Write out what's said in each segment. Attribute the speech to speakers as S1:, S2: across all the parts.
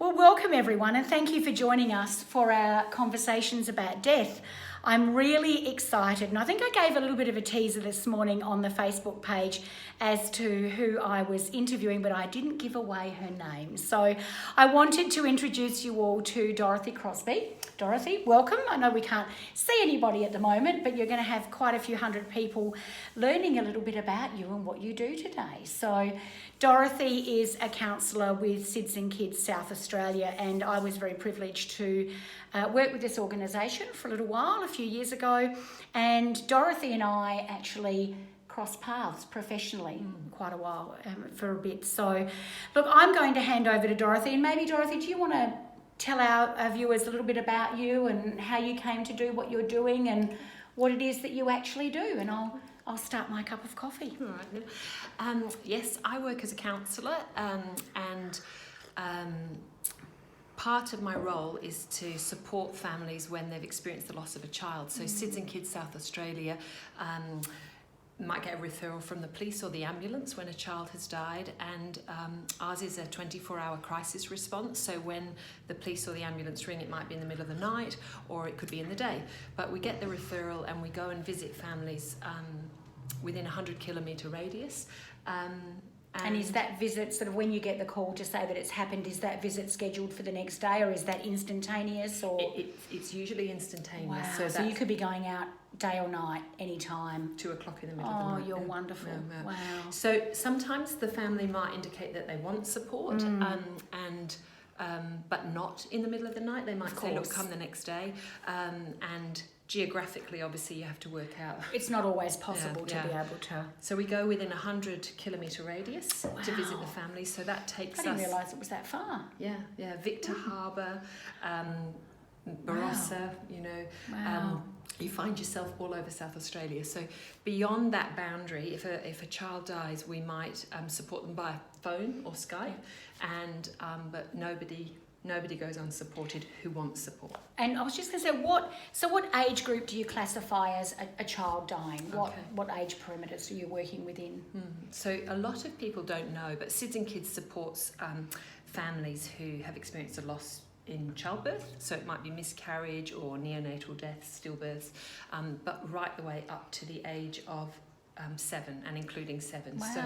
S1: Well, welcome everyone, and thank you for joining us for our conversations about death. I'm really excited, and I think I gave a little bit of a teaser this morning on the Facebook page as to who I was interviewing, but I didn't give away her name. So I wanted to introduce you all to Dorothy Crosby. Dorothy, welcome. I know we can't see anybody at the moment, but you're going to have quite a few hundred people learning a little bit about you and what you do today. So Dorothy is a counsellor with SIDS and Kids South Australia, and I was very privileged to work with this organisation for a little while, a few years ago, and Dorothy and I actually crossed paths professionally quite a while, for a bit. So look, I'm going to hand over to Dorothy, and maybe Dorothy, do you want to tell our viewers a little bit about you and how you came to do what you're doing and what it is that you actually do, and I'll start my cup of coffee.
S2: All right. Yes, I work as a counsellor, and part of my role is to support families when they've experienced the loss of a child. So SIDS and Kids South Australia might get a referral from the police or the ambulance when a child has died, and ours is a 24-hour crisis response. So when the police or the ambulance ring, it might be in the middle of the night or it could be in the day. But we get the referral and we go and visit families within a 100-kilometre radius.
S1: And is that visit, sort of when you get the call to say that it's happened, is that visit scheduled for the next day, or is that instantaneous? Or
S2: It's usually instantaneous.
S1: Wow. So you could be going out day or night, anytime.
S2: 2 o'clock in the middle of the night.
S1: Oh, you're wonderful.
S2: No.
S1: Wow.
S2: So sometimes the family might indicate that they want support, but not in the middle of the night. They might say, look, come the next day. And geographically, obviously, you have to work out.
S1: It's not always possible to be able to.
S2: So we go within a 100-kilometre radius to visit the family. So that takes us.
S1: I didn't realise it was that far.
S2: Yeah. Victor Harbour, Barossa,
S1: Wow.
S2: you find yourself all over South Australia. So beyond that boundary, if a child dies, we might support them by phone or Skype, and but nobody goes unsupported who wants support.
S1: And I was just going to say, what age group do you classify as a child dying? What age perimeters are you working within?
S2: So a lot of people don't know, but SIDS and Kids supports families who have experienced a loss in childbirth. So it might be miscarriage or neonatal deaths, stillbirths, but right the way up to the age of 7 and including 7.
S1: Wow.
S2: So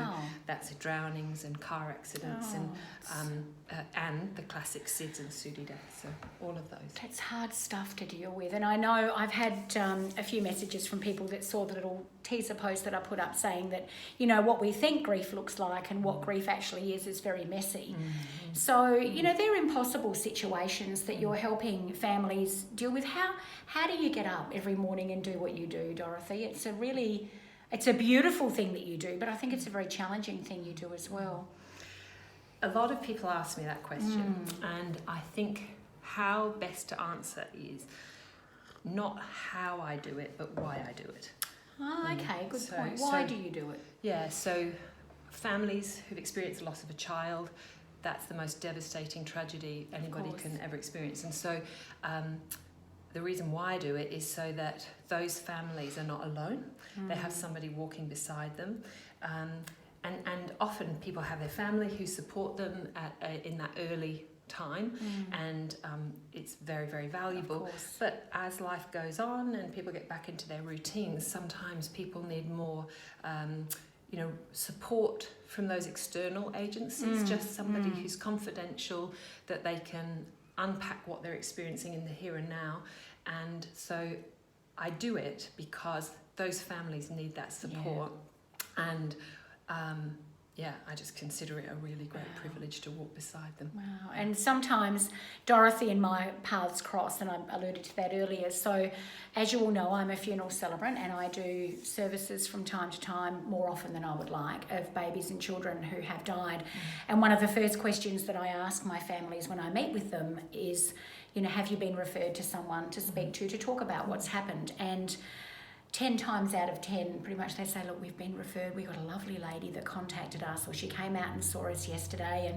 S2: that's drownings and car accidents and the classic SIDS and SUDI deaths. So all of those.
S1: That's hard stuff to deal with. And I know I've had a few messages from people that saw the little teaser post that I put up saying that, what we think grief looks like and what grief actually is very messy. So, they're impossible situations that you're helping families deal with. How do you get up every morning and do what you do, Dorothy? It's a beautiful thing that you do, but I think it's a very challenging thing you do as well.
S2: A lot of people ask me that question, and I think how best to answer is not how I do it, but why I do it.
S1: Okay, good point. Why do you do it?
S2: Yeah, so families who've experienced the loss of a child, that's the most devastating tragedy anybody can ever experience. And so the reason why I do it is so that those families are not alone. They have somebody walking beside them. And often people have their family who support them in that early time, and it's very, very valuable. But as life goes on and people get back into their routines, sometimes people need more support from those external agencies, just somebody who's confidential, that they can unpack what they're experiencing in the here and now. And so I do it because those families need that support. And I just consider it a really great privilege to walk beside them.
S1: Wow. And sometimes Dorothy and my paths cross, and I alluded to that earlier. So as you all know, I'm a funeral celebrant, and I do services from time to time, more often than I would like, of babies and children who have died. And one of the first questions that I ask my families when I meet with them is, have you been referred to someone to speak to talk about what's happened? And 10 times out of 10, pretty much they say, look, we've been referred. We got a lovely lady that contacted us, or she came out and saw us yesterday,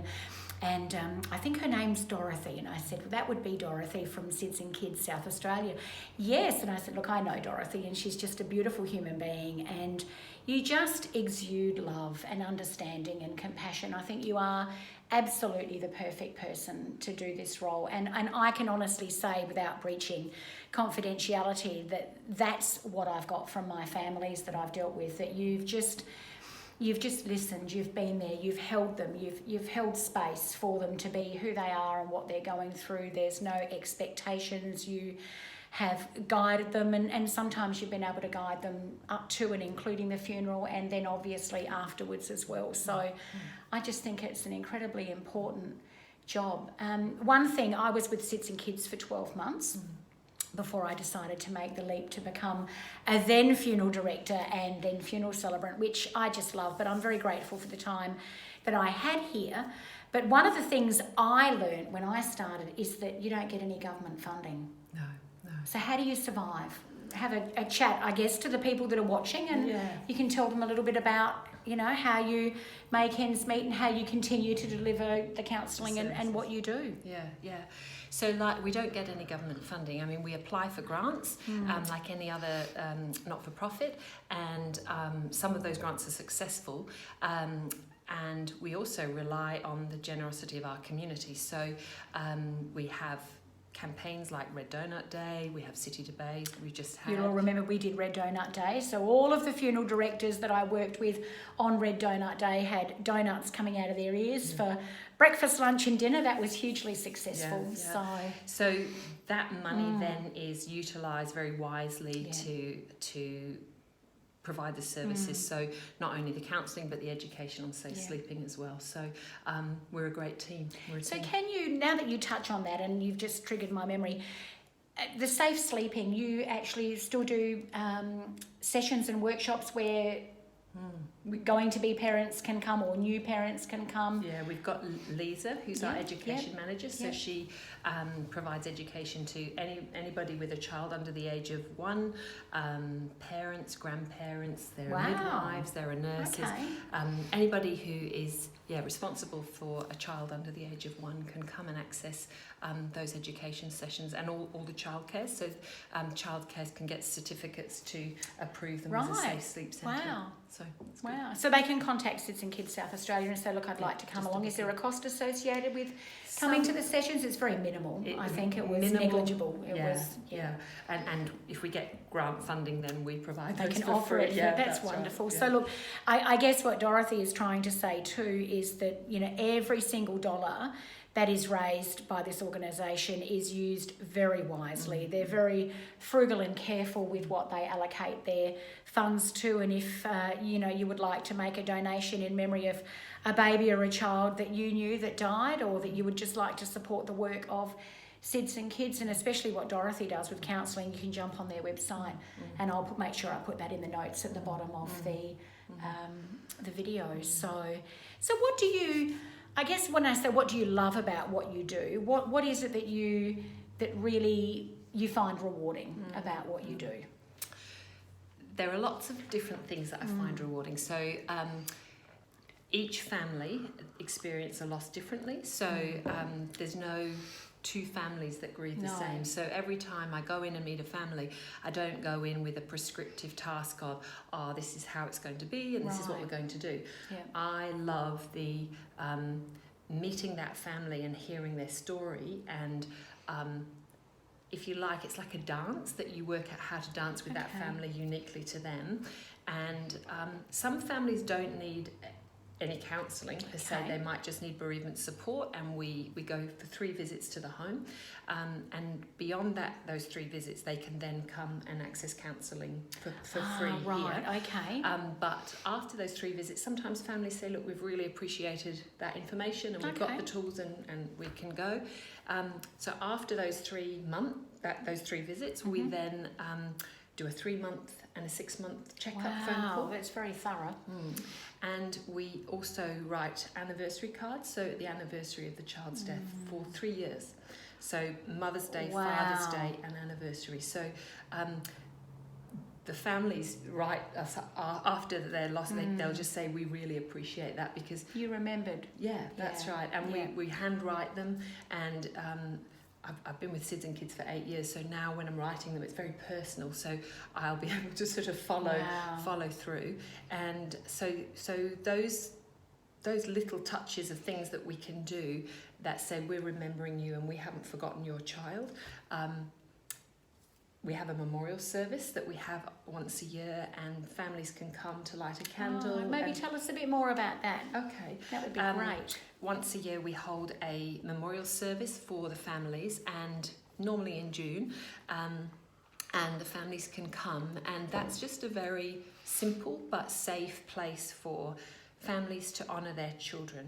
S1: and I think her name's Dorothy. And I said, well, that would be Dorothy from SIDS and Kids South Australia. Yes. And I said, look, I know Dorothy, and she's just a beautiful human being, and you just exude love and understanding and compassion. I think you are absolutely the perfect person to do this role. And I can honestly say, without breaching confidentiality, that that's what I've got from my families that I've dealt with, that you've just listened, you've been there, you've held them, you've held space for them to be who they are and what they're going through. There's no expectations. You have guided them, and sometimes you've been able to guide them up to and including the funeral, and then obviously afterwards as well. So I just think it's an incredibly important job. One thing, I was with Sids and Kids for 12 months before I decided to make the leap to become a then funeral director and then funeral celebrant, which I just love, but I'm very grateful for the time that I had here. But one of the things I learned when I started is that you don't get any government funding.
S2: No.
S1: So how do you survive? Have a chat, I guess, to the people that are watching, and you can tell them a little bit about, how you make ends meet and how you continue to deliver the counselling and what you do.
S2: Yeah. So we don't get any government funding. I mean, we apply for grants like any other not-for-profit, and some of those grants are successful. And we also rely on the generosity of our community. So we have campaigns like Red Donut Day, we have City Debate, we just had...
S1: You'll all remember we did Red Donut Day, so all of the funeral directors that I worked with on Red Donut Day had donuts coming out of their ears for breakfast, lunch and dinner. That was hugely successful.
S2: So that money then is utilised very wisely to provide the services, so not only the counselling but the education on safe sleeping as well. So we're a great team.
S1: Can you, now that you touch on that and you've just triggered my memory, the safe sleeping, you actually still do sessions and workshops where going to be parents can come or new parents can come?
S2: Yeah, we've got Lisa, who's our education manager, so she provides education to anybody with a child under the age of 1, parents, grandparents, there are midwives, there are nurses, anybody who is responsible for a child under the age of 1 can come and access those education sessions, and all the childcare. So childcare can get certificates to approve them as a safe sleep centre.
S1: So they can contact Sids and Kids South Australia and say, look, I'd like to come along. Is there a cost associated with coming to the sessions? It's very minimal. I think it was negligible.
S2: And if we get grant funding, then we provide
S1: they
S2: those
S1: can
S2: for
S1: offer
S2: free.
S1: it. That's wonderful.
S2: Right.
S1: So look, I guess what Dorothy is trying to say too is that every single dollar that is raised by this organisation is used very wisely. They're very frugal and careful with what they allocate their funds to, and if you would like to make a donation in memory of a baby or a child that you knew that died, or that you would just like to support the work of Sids and Kids, and especially what Dorothy does with counselling, you can jump on their website and I'll make sure I put that in the notes at the bottom of the video. So what do you... I guess when I say what do you love about what you do, what is it that really you find rewarding about what you do?
S2: There are lots of different things that I find rewarding. So each family experience a loss differently. So there's no two families that grieve the same. So every time I go in and meet a family, I don't go in with a prescriptive task of, this is how it's going to be and this is what we're going to do. I love the meeting that family and hearing their story, and if you like, it's like a dance that you work out how to dance with that family uniquely to them. And some families don't need any counselling per se, they might just need bereavement support, and we go for 3 visits to the home, and beyond that, those 3 visits, they can then come and access counselling for free here. But after those 3 visits, sometimes families say, look, we've really appreciated that information and we've got the tools and we can go. So after those 3 visits, we then do a 3-month and a 6-month checkup phone call.
S1: That's very thorough.
S2: And we also write anniversary cards, so at the anniversary of the child's death for 3 years. So Mother's Day, Father's Day and anniversary. So the families write us after their loss, they'll just say, we really appreciate that because...
S1: You remembered.
S2: Yeah, that's right. And we handwrite them, and I've been with Sids and Kids for 8 years, so now when I'm writing them, it's very personal, so I'll be able to sort of follow through. And so those those little touches of things that we can do that say we're remembering you and we haven't forgotten your child. We have a memorial service that we have once a year, and families can come to light a candle.
S1: Maybe tell us a bit more about that.
S2: Okay.
S1: That would be great.
S2: Once a year we hold a memorial service for the families, and normally in June, and the families can come, and that's just a very simple but safe place for families to honour their children.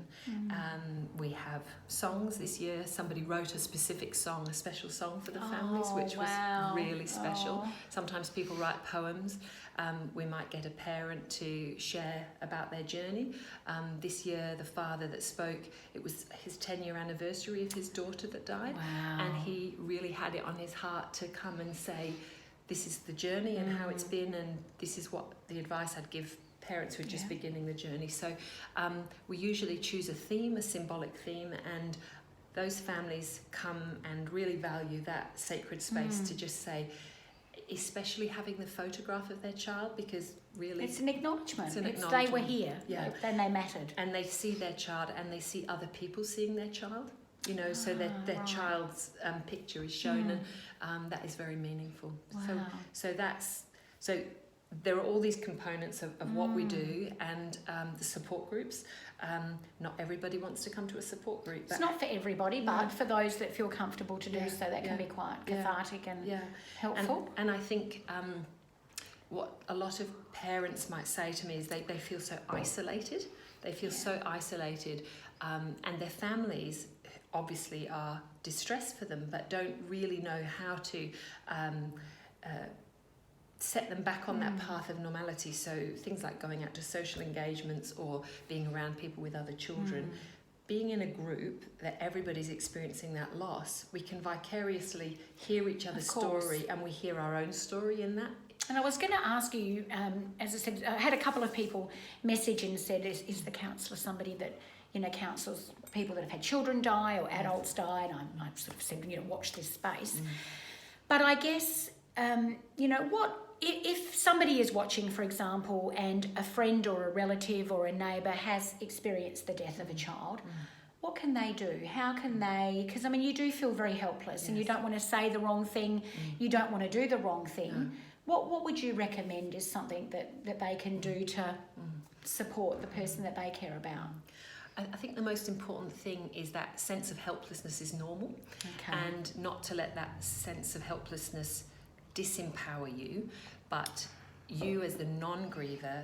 S2: We have songs this year. Somebody wrote a specific song, a special song for the families, which was really special. Sometimes people write poems. We might get a parent to share about their journey. This year, the father that spoke, it was his 10-year anniversary of his daughter that died. And he really had it on his heart to come and say, this is the journey and how it's been, and this is what the advice I'd give parents who are just beginning the journey. So we usually choose a theme, a symbolic theme, and those families come and really value that sacred space to just say, especially having the photograph of their child, because really
S1: it's an acknowledgement.
S2: They
S1: were here, then they mattered.
S2: And they see their child and they see other people seeing their child, you know, so their child's picture is shown, and that is very meaningful. So there are all these components of what we do, and the support groups. Not everybody wants to come to a support group.
S1: It's not for everybody, but for those that feel comfortable to do so, that can be quite cathartic and helpful.
S2: And I think what a lot of parents might say to me is they feel so isolated. They feel so isolated, and their families obviously are distressed for them, but don't really know how to set them back on that path of normality. So things like going out to social engagements or being around people with other children, being in a group that everybody's experiencing that loss, we can vicariously hear each other's story, and we hear our own story in that.
S1: And I was going to ask you, as I said, I had a couple of people message and said, is the counsellor somebody that, you know, counsels people that have had children die or adults die? And I sort of said, you know, watch this space. But I guess, you know, if somebody is watching, for example, and a friend or a relative or a neighbour has experienced the death of a child, what can they do? How can they... Because, I mean, you do feel very helpless and you don't want to say the wrong thing. You don't want to do the wrong thing. What would you recommend is something that they can do to support the person that they care about?
S2: I think the most important thing is that sense of helplessness is normal, and not to let that sense of helplessness disempower you, but you as the non-griever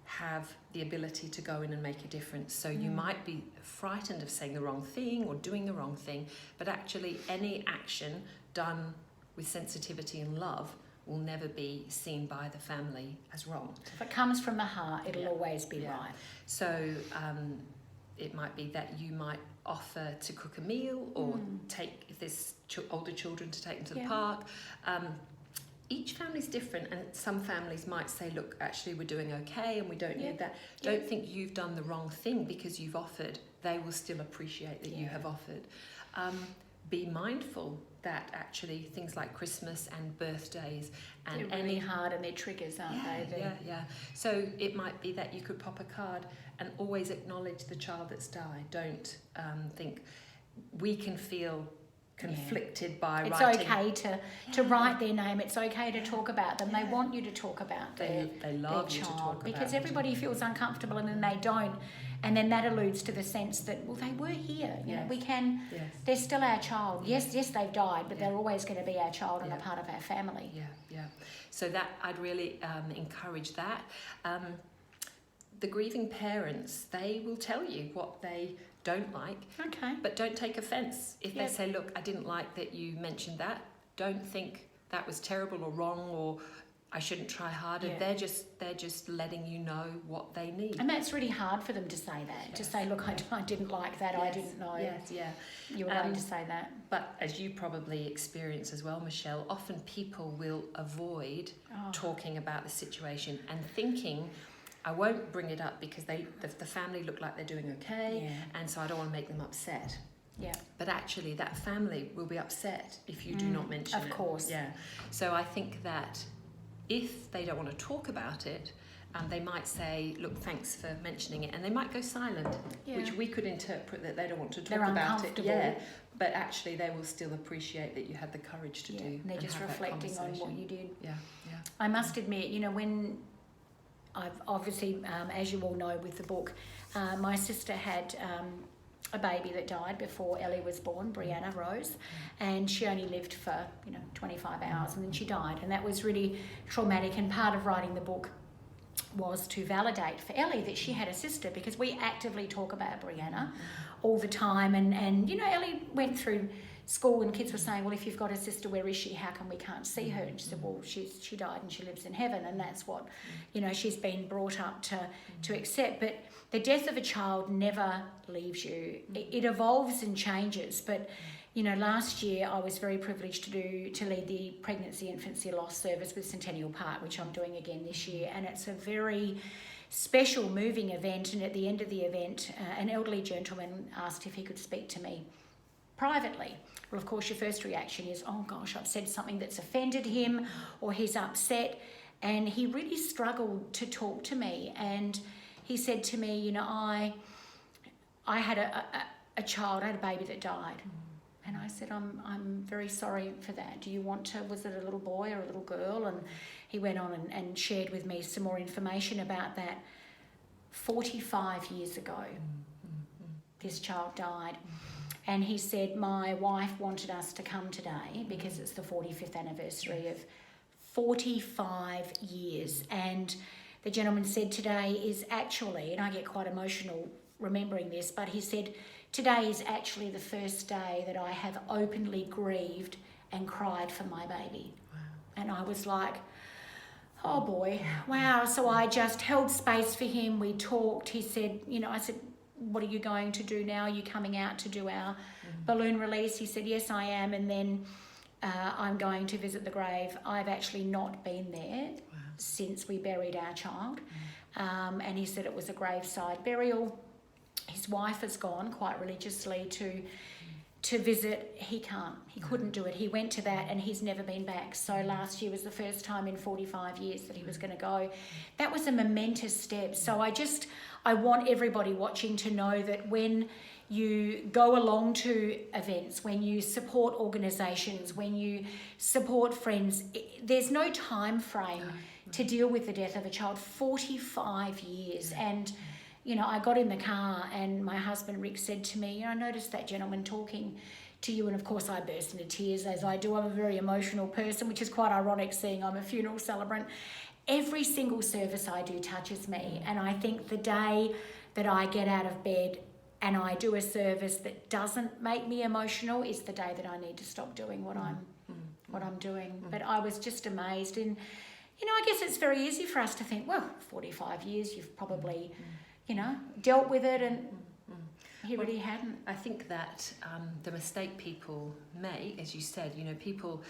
S2: have the ability to go in and make a difference. So you might be frightened of saying the wrong thing or doing the wrong thing, but actually any action done with sensitivity and love will never be seen by the family as wrong.
S1: If it comes from the heart, it'll always be right.
S2: So it might be that you might offer to cook a meal, or take, if there's older children, to take them to the park. Each family's different, and some families might say, look, actually we're doing okay and we don't need that. Don't think you've done the wrong thing because you've offered. They will still appreciate that you have offered. Be mindful that actually things like Christmas and birthdays and
S1: they're really hard, and they're triggers, aren't they?
S2: So it might be that you could pop a card and always acknowledge the child that's died. Don't think we can feel conflicted by
S1: it's
S2: writing.
S1: It's okay to write their name. It's okay to talk about them. They want you to talk about
S2: they love
S1: their
S2: you
S1: child,
S2: to talk
S1: because
S2: about
S1: everybody feels uncomfortable and then they don't, and then that alludes to the sense that, well, they were here. You know, we can. They're still our child. Yes, they've died, but they're always going to be our child and a part of our family.
S2: So that I'd really encourage that. The grieving parents, they will tell you what they don't like, but don't take offence if they say, look, I didn't like that you mentioned that. Don't think that was terrible or wrong, or I shouldn't try harder. They're just letting you know what they need.
S1: And that's really hard for them to say that. To say, look, I didn't like that. I didn't know. You were going to say that.
S2: But as you probably experience as well, Michelle, often people will avoid talking about the situation and thinking, I won't bring it up because the family look like they're doing okay, and so I don't want to make them upset. But actually that family will be upset if you do not mention it.
S1: Of course.
S2: So I think that if they don't want to talk about it, they might say, look, thanks for mentioning it, and they might go silent, which we could interpret that they don't want to talk about it. Yeah, but actually they will still appreciate that you had the courage to do.
S1: And they're just reflecting on what you did.
S2: Yeah.
S1: I must admit, when I've obviously, as you all know with the book, my sister had a baby that died before Ellie was born, Brianna Rose, and she only lived for 25 hours and then she died, and that was really traumatic. And part of writing the book was to validate for Ellie that she had a sister, because we actively talk about Brianna all the time, and Ellie went through school and kids were saying, well, if you've got a sister, where is she? How come we can't see her? And she said, well, she died and she lives in heaven, and that's what she's been brought up to accept. But the death of a child never leaves you. It evolves and changes. But last year I was very privileged to lead the pregnancy, infancy, loss service with Centennial Park, which I'm doing again this year, and it's a very special, moving event. And at the end of the event, an elderly gentleman asked if he could speak to me privately. Well, of course, your first reaction is, oh gosh, I've said something that's offended him, or he's upset. And he really struggled to talk to me. And he said to me, I had a child, I had a baby that died. And I said, I'm very sorry for that. Do you want to, was it a little boy or a little girl? And he went on and shared with me some more information about that. 45 years ago, this child died. And he said, my wife wanted us to come today because it's the 45th anniversary of 45 years. And the gentleman said today is actually, and I get quite emotional remembering this, but he said, today is actually the first day that I have openly grieved and cried for my baby. Wow. And I was like, oh boy, wow. So I just held space for him. We talked. He said, I said, what are you going to do now? Are you coming out to do our balloon release? He said, yes, I am. And then I'm going to visit the grave. I've actually not been there since we buried our child. And he said it was a graveside burial. His wife has gone quite religiously to visit. He couldn't do it. He went to that and he's never been back. So last year was the first time in 45 years that he was going to go. That was a momentous step. So I want everybody watching to know that when you go along to events, when you support organisations, when you support friends, there's no time frame to deal with the death of a child. 45 years. And I got in the car and my husband Rick said to me, I noticed that gentleman talking to you, and of course I burst into tears, as I do. I'm a very emotional person, which is quite ironic seeing I'm a funeral celebrant. Every single service I do touches me, and I think the day that I get out of bed and I do a service that doesn't make me emotional is the day that I need to stop doing what I'm doing. But I was just amazed, and I guess it's very easy for us to think, well, 45 years, you've probably dealt with it, and he really hadn't.
S2: I think that the mistake people make, as you said, people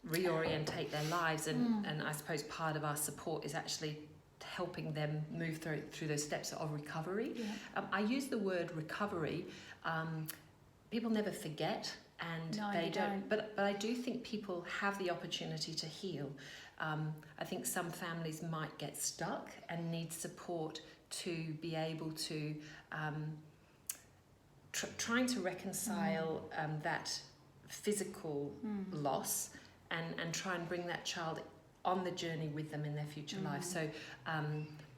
S2: reorientate their lives, and I suppose part of our support is actually helping them move through those steps of recovery. Yeah. I use the word recovery. People never forget, and
S1: no,
S2: they don't. But I do think people have the opportunity to heal. I think some families might get stuck and need support to be able to trying to reconcile that physical loss and try and bring that child on the journey with them in their future life. So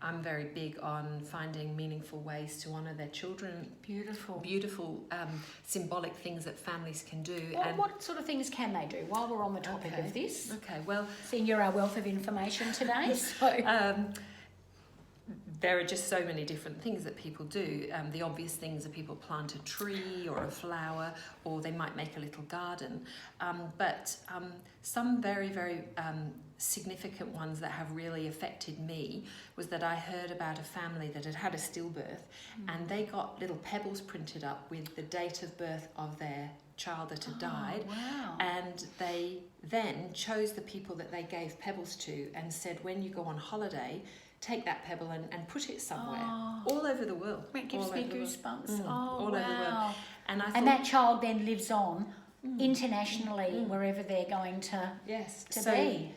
S2: I'm very big on finding meaningful ways to honour their children. Beautiful symbolic things that families can do.
S1: What sort of things can they do while we're on the topic of this?
S2: Okay, well...
S1: Seeing you're our wealth of information today, so...
S2: There are just so many different things that people do. The obvious things are people plant a tree or a flower, or they might make a little garden. But some very, very significant ones that have really affected me was that I heard about a family that had had a stillbirth, and they got little pebbles printed up with the date of birth of their child that had died.
S1: Wow.
S2: And they then chose the people that they gave pebbles to and said, when you go on holiday, take that pebble and put it somewhere, all over the world.
S1: It gives me goosebumps.
S2: All over the world. And
S1: and that child then lives on internationally wherever they're going to be.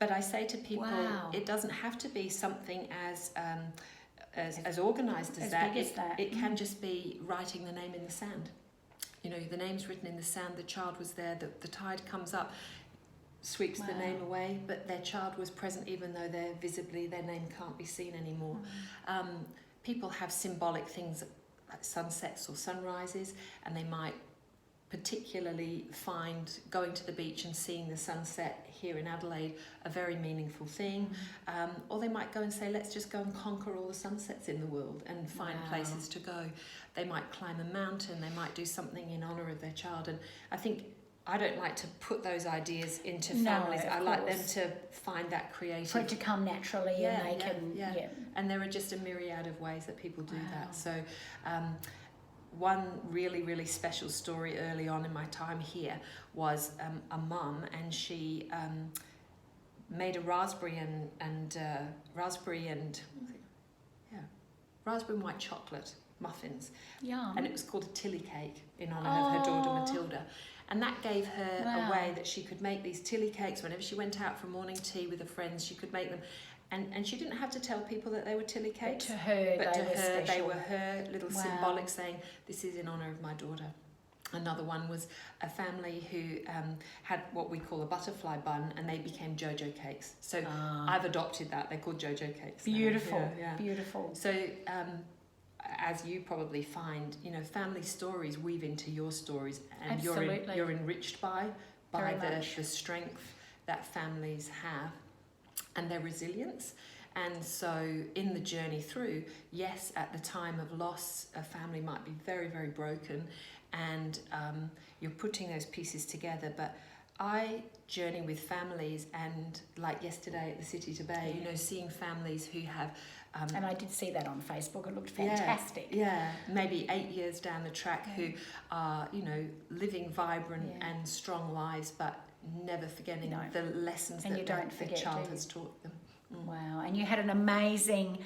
S2: But I say to people, it doesn't have to be something as organised as that.
S1: Big as that.
S2: It can just be writing the name in the sand. You know, the name's written in the sand, the child was there, the tide comes up, sweeps the name away, but their child was present even though their name can't be seen anymore. People have symbolic things like sunsets or sunrises, and they might particularly find going to the beach and seeing the sunset here in Adelaide a very meaningful thing. Or they might go and say, let's just go and conquer all the sunsets in the world and find places to go. They might climb a mountain, they might do something in honour of their child. And I don't like to put those ideas into families. I like them to find that creative.
S1: For it to come naturally and they can... Yeah.
S2: And there are just a myriad of ways that people do that. So one really, really special story early on in my time here was a mum, and she made a raspberry and white chocolate muffins.
S1: Yum.
S2: And it was called a tilly cake in honour of her daughter Matilda. And that gave her a way that she could make these tilly cakes whenever she went out for morning tea with her friends. She could make them, and she didn't have to tell people that they were tilly cakes.
S1: But to her,
S2: they were her little symbolic saying, "This is in honour of my daughter." Another one was a family who had what we call a butterfly bun, and they became Jojo cakes. So I've adopted that. They're called Jojo cakes.
S1: Beautiful, beautiful.
S2: So. As you probably find, you know, family stories weave into your stories, and you're enriched by the strength that families have and their resilience. And so in the journey through, yes, at the time of loss, a family might be very, very broken, and you're putting those pieces together. But I journey with families, and like yesterday at the City to Bay, you know, seeing families who have...
S1: and I did see that on Facebook. It looked fantastic.
S2: Yeah, maybe 8 years down the track, who are, you know, living vibrant and strong lives, but never forgetting the lessons that their child has taught them.
S1: Wow, and you had an amazing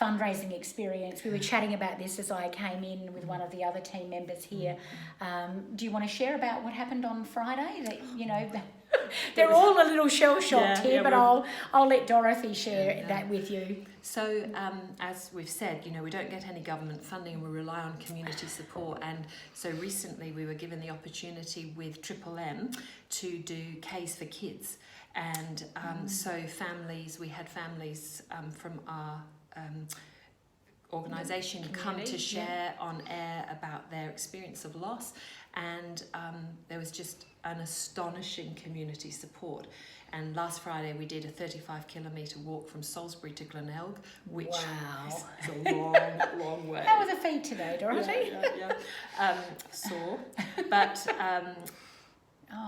S1: fundraising experience. We were chatting about this as I came in with one of the other team members here. Do you want to share about what happened on Friday? That, you know, they're all a little shell-shocked here, but I'll let Dorothy share that with you.
S2: So, as we've said, you know, we don't get any government funding, and we rely on community support. And so recently we were given the opportunity with Triple M to do K's for Kids. And so we had families from our organisation come to share on air about their experience of loss, and there was just an astonishing community support. And last Friday we did a 35-kilometre walk from Salisbury to Glenelg, which is a long way.
S1: How were the feet today, Dorothy?
S2: Sore, but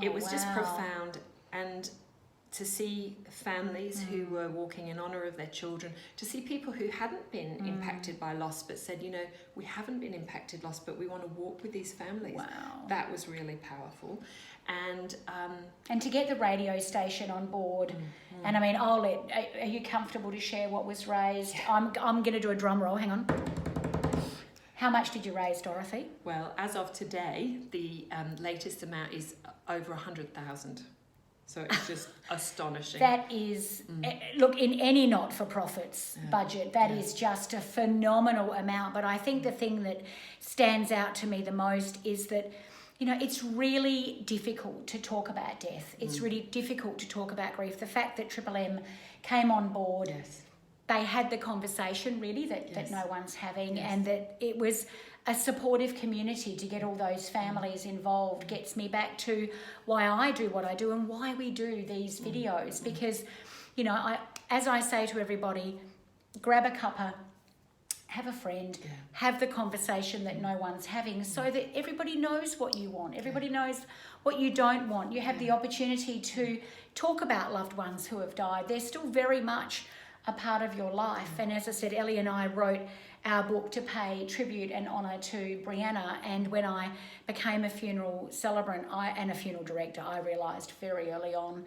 S2: it was just profound. And to see families who were walking in honour of their children, to see people who hadn't been impacted by loss but said, you know, we haven't been impacted loss, but we want to walk with these families.
S1: Wow.
S2: That was really powerful.
S1: And to get the radio station on board, and I mean, are you comfortable to share what was raised? Yeah. I'm going to do a drum roll, hang on. How much did you raise, Dorothy?
S2: Well, as of today, the latest amount is over 100,000. So it's just astonishing.
S1: That is, look, in any not-for-profits budget, that is just a phenomenal amount. But I think the thing that stands out to me the most is that, you know, it's really difficult to talk about death. It's really difficult to talk about grief. The fact that Triple M came on board, they had the conversation really that no one's having, and that it was a supportive community to get all those families involved gets me back to why I do what I do and why we do these videos. Because, you know, as I say to everybody, grab a cuppa, have a friend, have the conversation that no one's having, so that everybody knows what you want. Everybody knows what you don't want. You have the opportunity to talk about loved ones who have died. They're still very much a part of your life. And as I said, Ellie and I wrote our book to pay tribute and honour to Brianna, and when I became a funeral celebrant and a funeral director, I realised very early on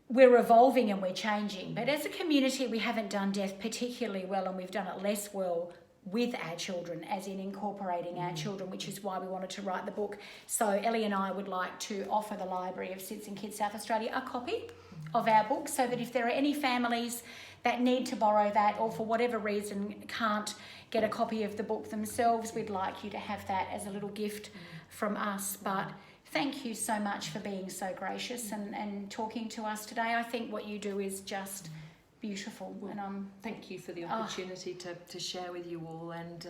S1: we're evolving and we're changing, but as a community we haven't done death particularly well, and we've done it less well with our children, as in incorporating our children, which is why we wanted to write the book. So Ellie and I would like to offer the Library of Citizen Kids South Australia a copy of our book, so that if there are any families that need to borrow that, or for whatever reason can't get a copy of the book themselves, we'd like you to have that as a little gift from us. But thank you so much for being so gracious and talking to us today. I think what you do is just beautiful.
S2: Well,
S1: and
S2: thank you for the opportunity to share with you all, and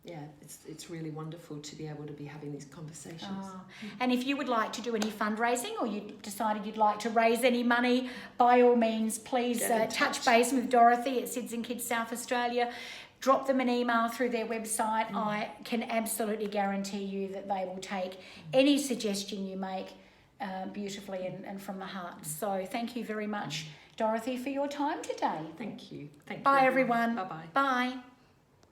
S2: it's really wonderful to be able to be having these conversations.
S1: And if you would like to do any fundraising, or you decided you'd like to raise any money, by all means, please touch base with Dorothy at Citizen Kids South Australia. Drop them an email through their website. I can absolutely guarantee you that they will take any suggestion you make beautifully and from the heart. So thank you very much, Dorothy, for your time today.
S2: Thank you.
S1: Bye, everyone.
S2: Bye-bye.
S1: Bye.